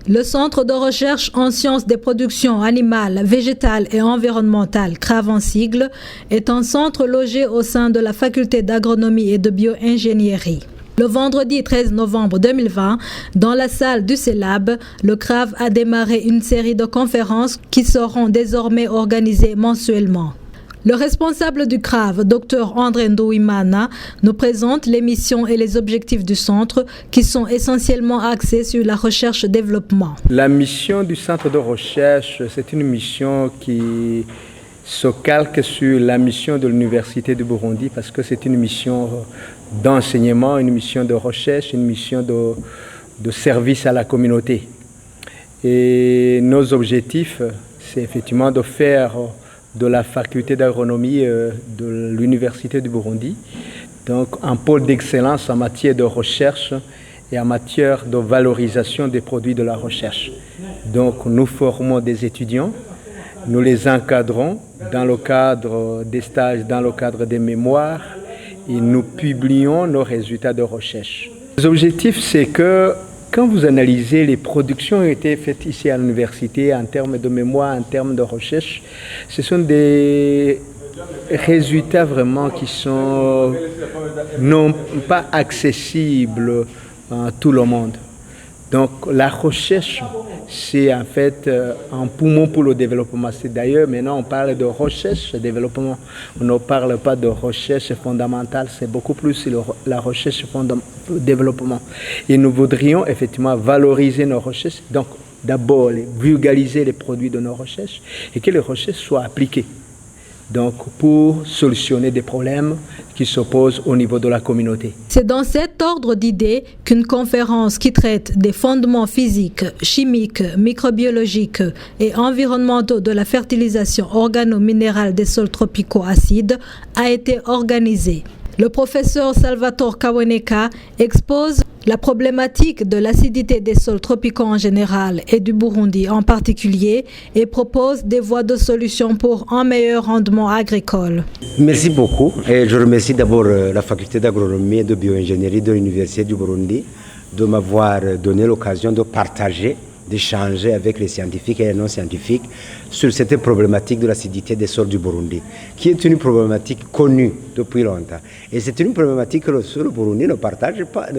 Le Centre de recherche en sciences des productions animales, végétales et environnementales, CRAV en sigle, est un centre logé au sein de la faculté d'agronomie et de bio-ingénierie. Le vendredi 13 novembre 2020, dans la salle du CELAB, le CRAV a démarré une série de conférences qui seront désormais organisées mensuellement. Le responsable du CRAV, Dr André Ndouimana, nous présente les missions et les objectifs du centre qui sont essentiellement axés sur la recherche-développement. La mission du centre de recherche, c'est une mission qui se calque sur la mission de l'Université du Burundi parce que c'est une mission d'enseignement, une mission de recherche, une mission de service à la communauté. Et nos objectifs, c'est effectivement de faire de la faculté d'agronomie de l'Université du Burundi, donc un pôle d'excellence en matière de recherche et en matière de valorisation des produits de la recherche. Donc nous formons des étudiants, nous les encadrons dans le cadre des stages, dans le cadre des mémoires et nous publions nos résultats de recherche. L'objectif, c'est que quand vous analysez les productions qui ont été faites ici à l'université en termes de mémoire, en termes de recherche, ce sont des résultats vraiment qui sont non pas accessibles à tout le monde. Donc la recherche, c'est en fait un poumon pour le développement. C'est d'ailleurs maintenant on parle de recherche et développement. On ne parle pas de recherche fondamentale, c'est beaucoup plus la recherche développement. Et nous voudrions effectivement valoriser nos recherches. Donc d'abord vulgariser les produits de nos recherches et que les recherches soient appliquées. Donc pour solutionner des problèmes qui se posent au niveau de la communauté. C'est dans cet ordre d'idées qu'une conférence qui traite des fondements physiques, chimiques, microbiologiques et environnementaux de la fertilisation organo-minérale des sols tropicaux acides a été organisée. Le professeur Salvatore Kaweneka expose la problématique de l'acidité des sols tropicaux en général et du Burundi en particulier et propose des voies de solution pour un meilleur rendement agricole. Merci beaucoup et je remercie d'abord la faculté d'agronomie et de bioingénierie de l'Université du Burundi de m'avoir donné l'occasion de partager, d'échanger avec les scientifiques et les non-scientifiques sur cette problématique de l'acidité des sols du Burundi, qui est une problématique connue depuis longtemps. Et c'est une problématique que le Burundi ne partage pas.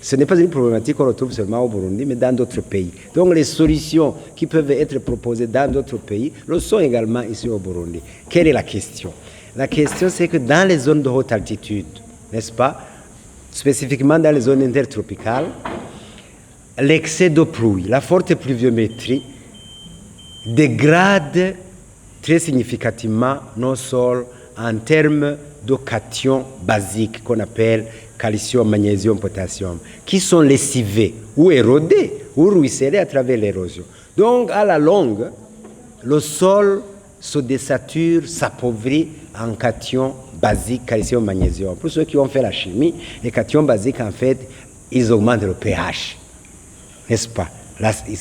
Ce n'est pas une problématique qu'on retrouve seulement au Burundi, mais dans d'autres pays. Donc les solutions qui peuvent être proposées dans d'autres pays le sont également ici au Burundi. Quelle est la question? La question, c'est que dans les zones de haute altitude, n'est-ce pas, spécifiquement dans les zones intertropicales, l'excès de pluie, la forte pluviométrie dégrade très significativement nos sols en termes de cations basiques qu'on appelle calcium, magnésium, potassium, qui sont lessivés ou érodés ou ruisselés à travers l'érosion. Donc, à la longue, le sol se désature, s'appauvrit en cations basiques, calcium, magnésium. Pour ceux qui ont fait la chimie, les cations basiques, en fait, ils augmentent le pH. N'est-ce pas?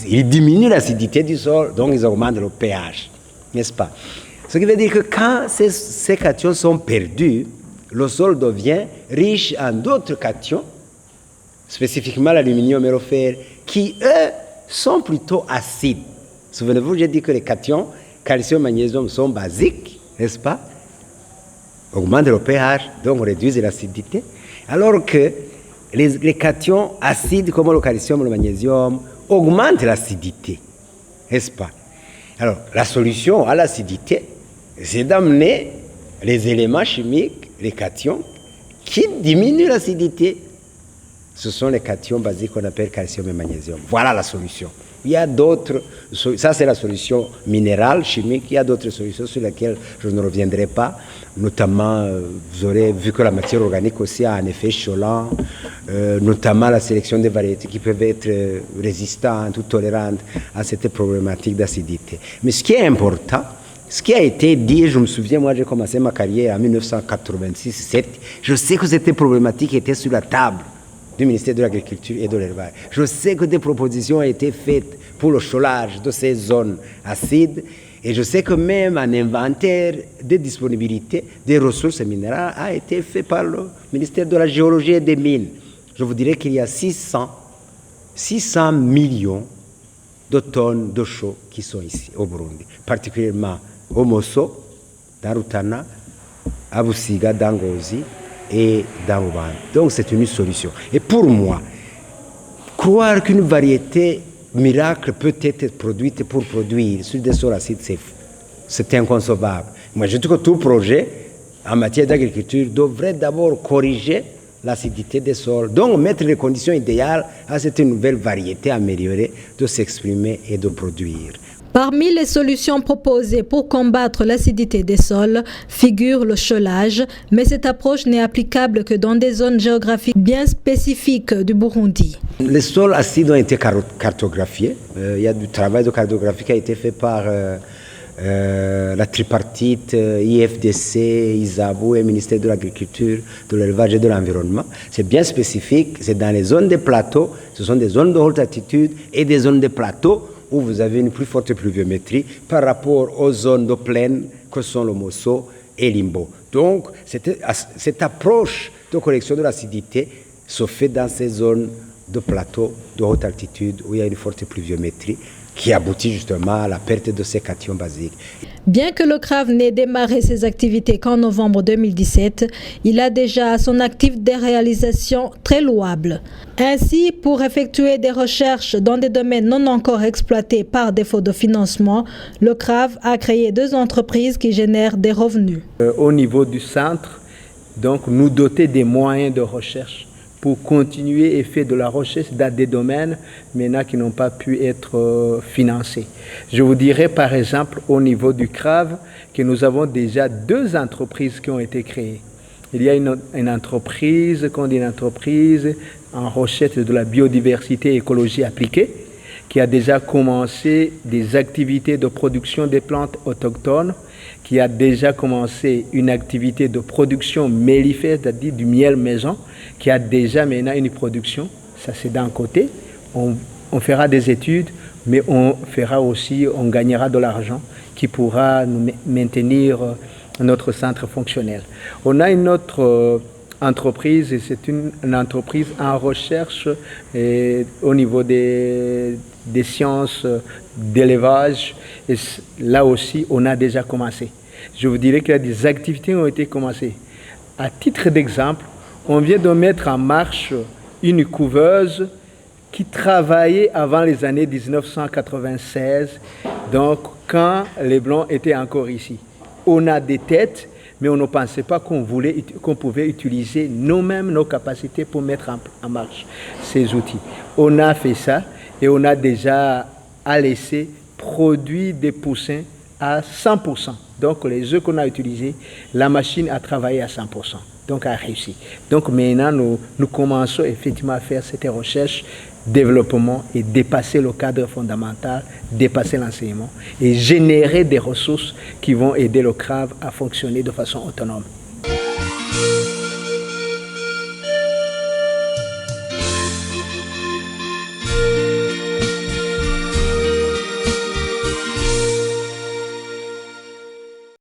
Ils diminuent l'acidité du sol, donc ils augmentent le pH. N'est-ce pas? Ce qui veut dire que quand ces cations sont perdus, le sol devient riche en d'autres cations, spécifiquement l'aluminium et le fer, qui, eux, sont plutôt acides. Souvenez-vous, j'ai dit que les cations, calcium, magnésium, sont basiques, n'est-ce pas? Augmentent le pH, donc réduisent l'acidité. Alors que les cations acides comme le calcium et le magnésium augmentent l'acidité, n'est-ce pas? Alors, la solution à l'acidité, c'est d'amener les éléments chimiques, les cations, qui diminuent l'acidité. Ce sont les cations basiques qu'on appelle calcium et magnésium. Voilà la solution. Il y a d'autres, ça c'est la solution minérale, chimique, il y a d'autres solutions sur lesquelles je ne reviendrai pas, notamment, vous aurez vu que la matière organique aussi a un effet cholant, notamment la sélection des variétés qui peuvent être résistantes ou tolérantes à cette problématique d'acidité. Mais ce qui est important, ce qui a été dit, je me souviens, moi j'ai commencé ma carrière en 1986-7, je sais que cette problématique était sur la table du ministère de l'Agriculture et de l'Élevage. Je sais que des propositions ont été faites pour le cholage de ces zones acides et je sais que même un inventaire de disponibilité des ressources minérales a été fait par le ministère de la Géologie et des Mines. Je vous dirais qu'il y a 600 millions de tonnes de chaux qui sont ici au Burundi, particulièrement au Mosso, dans Rutana, à Busiga, dans Ngozi et dans Rubanda. Donc c'est une solution. Et pour moi, croire qu'une variété miracle peut être produite pour produire sur des sols acides, c'est inconcevable. Moi, je trouve que tout projet en matière d'agriculture devrait d'abord corriger l'acidité des sols, donc mettre les conditions idéales à cette nouvelle variété améliorée de s'exprimer et de produire. Parmi les solutions proposées pour combattre l'acidité des sols figure le cholage, mais cette approche n'est applicable que dans des zones géographiques bien spécifiques du Burundi. Les sols acides ont été cartographiés. Il y a du travail de cartographie qui a été fait par la tripartite IFDC, ISABU et ministère de l'Agriculture, de l'Élevage et de l'Environnement. C'est bien spécifique, c'est dans les zones des plateaux, ce sont des zones de haute altitude et des zones de plateaux où vous avez une plus forte pluviométrie par rapport aux zones de plaine que sont le Mosso et l'Imbo. Donc, cette approche de correction de l'acidité se fait dans ces zones de plateau de haute altitude où il y a une forte pluviométrie qui aboutit justement à la perte de ces cations basiques. Bien que le CRAV n'ait démarré ses activités qu'en novembre 2017, il a déjà à son actif des réalisations très louables. Ainsi, pour effectuer des recherches dans des domaines non encore exploités par défaut de financement, le CRAV a créé 2 entreprises qui génèrent des revenus. Au niveau du centre, donc, nous doter des moyens de recherche pour continuer et faire de la recherche dans des domaines maintenant qui n'ont pas pu être financés. Je vous dirais par exemple au niveau du CRAV que nous avons déjà 2 entreprises qui ont été créées. Il y a une entreprise, qu'on dit une entreprise en recherche de la biodiversité et écologie appliquée, qui a déjà commencé des activités de production des plantes autochtones, qui a déjà commencé une activité de production mellifère, c'est-à-dire du miel maison, qui a déjà maintenant une production. Ça, c'est d'un côté. On fera des études, mais on gagnera de l'argent qui pourra nous maintenir notre centre fonctionnel. On a une autre entreprise, et c'est une entreprise en recherche au niveau des sciences d'élevage. Et là aussi, on a déjà commencé. Je vous dirais que des activités ont été commencées. À titre d'exemple, on vient de mettre en marche une couveuse qui travaillait avant les années 1996, donc quand les Blancs étaient encore ici. On a des têtes, mais on ne pensait pas qu'on pouvait utiliser nous-mêmes nos capacités pour mettre en marche ces outils. On a fait ça et on a déjà laissé produire des poussins à 100%. Donc les œufs qu'on a utilisés, la machine a travaillé à 100%, donc a réussi. Donc maintenant, nous commençons effectivement à faire cette recherche, développement et dépasser le cadre fondamental, dépasser l'enseignement et générer des ressources qui vont aider le CRAV à fonctionner de façon autonome.